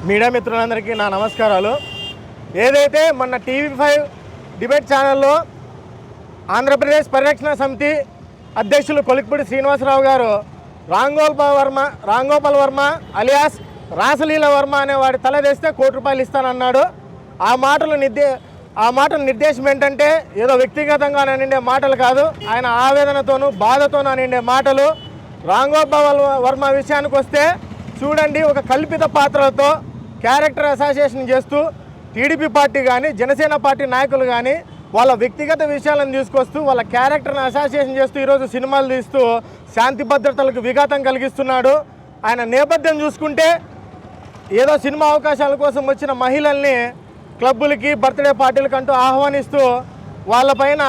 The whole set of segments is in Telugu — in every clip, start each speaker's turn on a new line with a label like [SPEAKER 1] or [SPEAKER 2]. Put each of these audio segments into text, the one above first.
[SPEAKER 1] మీడియా మిత్రులందరికీ నా నమస్కారాలు. ఏదైతే మొన్న టీవీ5 డిబేట్ ఛానల్లో ఆంధ్రప్రదేశ్ పరిరక్షణ సమితి అధ్యక్షులు కొలిక్పూడి శ్రీనివాసరావు గారు రాంగోపాల్ వర్మ అలియాస్ రాసలీల వర్మ అనే వాడి తల తెస్తే ₹1 ఇస్తానన్నాడు. ఆ మాటల నిర్దేశం ఏంటంటే ఏదో వ్యక్తిగతంగా నిండే మాటలు కాదు, ఆయన ఆవేదనతోనూ బాధతోనూ నిండే మాటలు. రాంగోపాల్ వర్మ విషయానికి వస్తే చూడండి, ఒక కల్పిత పాత్రలతో క్యారెక్టర్ అసోసియేషన్ చేస్తూ టీడీపీ పార్టీ కానీ జనసేన పార్టీ నాయకులు కానీ వాళ్ళ వ్యక్తిగత విషయాలను తీసుకొస్తూ వాళ్ళ క్యారెక్టర్ని అసోసియేషన్ చేస్తూ ఈరోజు సినిమాలు తీస్తూ శాంతి భద్రతలకు విఘాతం కలిగిస్తున్నాడు. ఆయన నేపథ్యం చూసుకుంటే ఏదో సినిమా అవకాశాల కోసం వచ్చిన మహిళల్ని క్లబ్బులకి బర్త్డే పార్టీలకంటూ ఆహ్వానిస్తూ వాళ్ళపైన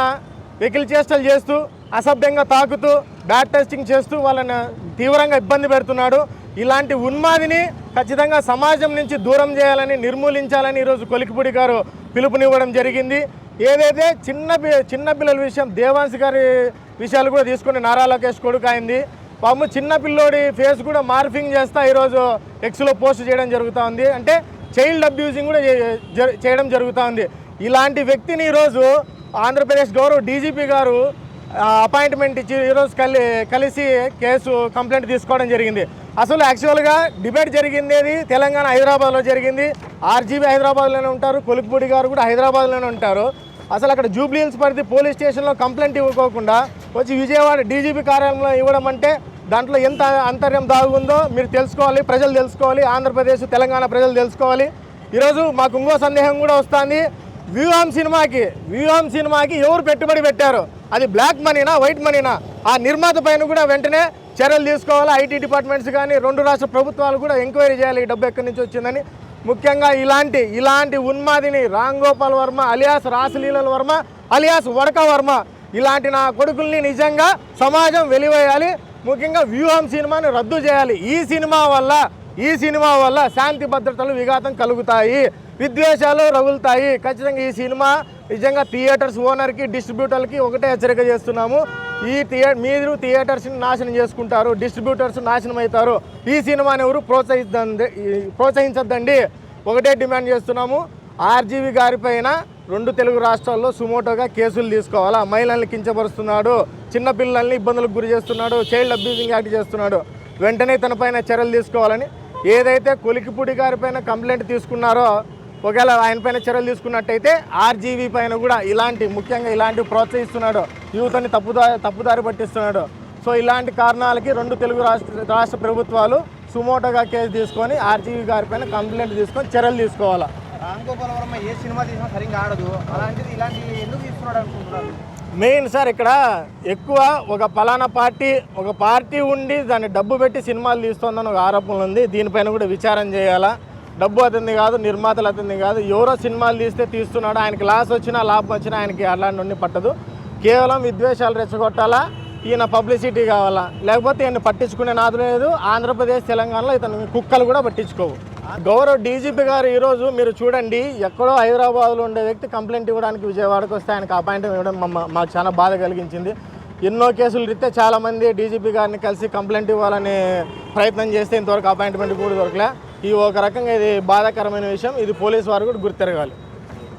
[SPEAKER 1] వెకిలి చేష్టలు చేస్తూ అసభ్యంగా తాకుతూ బ్యాడ్ టెస్టింగ్ చేస్తూ వాళ్ళని తీవ్రంగా ఇబ్బంది పెడుతున్నాడు. ఇలాంటి ఉన్మాదిని ఖచ్చితంగా సమాజం నుంచి దూరం చేయాలని, నిర్మూలించాలని ఈరోజు కొలిక్పూడి గారు పిలుపునివ్వడం జరిగింది. ఏదైతే చిన్న పిల్లల విషయం, దేవాంశ్ గారి విషయాలు కూడా తీసుకుని నారా లోకేష్ కొడుకు అయింది. పాము చిన్న పిల్లోడి ఫేస్ కూడా మార్ఫింగ్ చేస్తా ఈరోజు ఎక్స్లో పోస్ట్ చేయడం జరుగుతూ ఉంది. అంటే చైల్డ్ అబ్యూజింగ్ కూడా చేయడం జరుగుతూ ఉంది. ఇలాంటి వ్యక్తిని ఈరోజు ఆంధ్రప్రదేశ్ గౌరవ డీజీపీ గారు అపాయింట్మెంట్ ఇచ్చి ఈరోజు కలిసి కేసు కంప్లైంట్ తీసుకోవడం జరిగింది. అసలు యాక్చువల్గా డిబేట్ జరిగింది తెలంగాణ హైదరాబాద్లో జరిగింది. ఆర్జీబీ హైదరాబాద్లోనే ఉంటారు, కొలిక్పూడి గారు కూడా హైదరాబాద్లోనే ఉంటారు. అసలు అక్కడ జూబ్లీ హిల్స్ పరిధి పోలీస్ స్టేషన్లో కంప్లైంట్ ఇవ్వకోకుండా వచ్చి విజయవాడ డీజీపీ కార్యాలయంలో ఇవ్వడం అంటే దాంట్లో ఎంత అంతర్యం దాగుందో మీరు తెలుసుకోవాలి, ప్రజలు తెలుసుకోవాలి, ఆంధ్రప్రదేశ్ తెలంగాణ ప్రజలు తెలుసుకోవాలి. ఈరోజు మాకు ఇంకో సందేహం కూడా వస్తుంది. వ్యూహం సినిమాకి ఎవరు పెట్టుబడి పెట్టారు? అది బ్లాక్ మనీనా వైట్ మనీనా? ఆ నిర్మాత పైన కూడా వెంటనే చర్యలు తీసుకోవాలి. ఐటీ డిపార్ట్మెంట్స్ కానీ 2 రాష్ట్ర ప్రభుత్వాలు కూడా ఎంక్వైరీ చేయాలి ఈ డబ్బు ఎక్కడి నుంచి వచ్చిందని. ముఖ్యంగా ఇలాంటి ఉన్మాదిని రాంగోపాల్ వర్మ అలియాస్ రాసలీల వర్మ అలియాస్ వడక వర్మ ఇలాంటి నా కొడుకుల్ని నిజంగా సమాజం వెలివేయాలి. ముఖ్యంగా వ్యూహం సినిమాని రద్దు చేయాలి. ఈ సినిమా వల్ల శాంతి భద్రతలు విఘాతం కలుగుతాయి, విద్వేషాలు రగులుతాయి. ఖచ్చితంగా ఈ సినిమా నిజంగా థియేటర్స్ ఓనర్కి డిస్ట్రిబ్యూటర్కి ఒకటే హెచ్చరిక చేస్తున్నాము. మీరు థియేటర్స్ని నాశనం చేసుకుంటారు, డిస్ట్రిబ్యూటర్స్ నాశనం అవుతారు. ఈ సినిమాని ఎవరు ప్రోత్సహించద్దండి. ఒకటే డిమాండ్ చేస్తున్నాము. ఆర్జీవి గారి పైన 2 తెలుగు రాష్ట్రాల్లో సుమోటోగా కేసులు తీసుకోవాలా. మహిళల్ని కించపరుస్తున్నాడు, చిన్నపిల్లల్ని ఇబ్బందులకు గురి చేస్తున్నాడు, చైల్డ్ అబ్యూజింగ్ యాక్ట్ చేస్తున్నాడు. వెంటనే తన పైన చర్యలు తీసుకోవాలని, ఏదైతే కొలిక్పూడి గారి పైన కంప్లైంట్ తీసుకున్నారో ఒకవేళ ఆయన పైన చర్యలు తీసుకున్నట్టయితే ఆర్జీవీ పైన కూడా ముఖ్యంగా ఇలాంటివి ప్రోత్సహిస్తున్నాడు, యూత్ని తప్పుదారి పట్టిస్తున్నాడు. సో ఇలాంటి కారణాలకి 2 తెలుగు రాష్ట్ర ప్రభుత్వాలు సుమోటోగా కేసు తీసుకొని ఆర్జీవీ గారి పైన కంప్లైంట్ తీసుకొని చర్యలు తీసుకోవాలి.
[SPEAKER 2] రాంగోపాల్ వర్మ ఏ సినిమా తీసినా సరిగ్గా ఆడదు, అలాంటిది ఇలాంటివి ఎందుకు తీసుకున్నాడు అనుకుంటున్నారు?
[SPEAKER 1] మెయిన్ సార్ ఇక్కడ ఎక్కువ ఒక పలానా పార్టీ ఉండి దాన్ని డబ్బు పెట్టి సినిమాలు తీస్తుందని ఒక ఆరోపణలు ఉంది. దీనిపైన కూడా విచారం చేయాలా. డబ్బు అతనిది కాదు, నిర్మాతలు అతనిది కాదు, ఎవరో సినిమాలు తీస్తున్నాడు. ఆయనకి లాస్ వచ్చినా లాభం వచ్చినా ఆయనకి అలాంటి పట్టదు. కేవలం విద్వేషాలు రెచ్చగొట్టాలా, ఈయన పబ్లిసిటీ కావాలా, లేకపోతే ఈయన పట్టించుకునే నాదు లేదు. ఆంధ్రప్రదేశ్ తెలంగాణలో ఇతను కుక్కలు కూడా పట్టించుకోవు. గౌరవ డీజీపీ గారు ఈరోజు మీరు చూడండి, ఎక్కడో హైదరాబాద్లో ఉండే వ్యక్తి కంప్లైంట్ ఇవ్వడానికి విజయవాడకు వస్తే ఆయనకు అపాయింట్మెంట్ ఇవ్వడం మాకు చాలా బాధ కలిగించింది. ఎన్నో కేసులు రీత్యా చాలామంది డీజీపీ గారిని కలిసి కంప్లైంట్ ఇవ్వాలని ప్రయత్నం చేస్తే ఇంతవరకు అపాయింట్మెంట్ కూడా దొరకలే. ఈ ఒక రకంగా ఇది బాధాకరమైన విషయం. ఇది పోలీసు వారు కూడా గుర్తెరగాలి.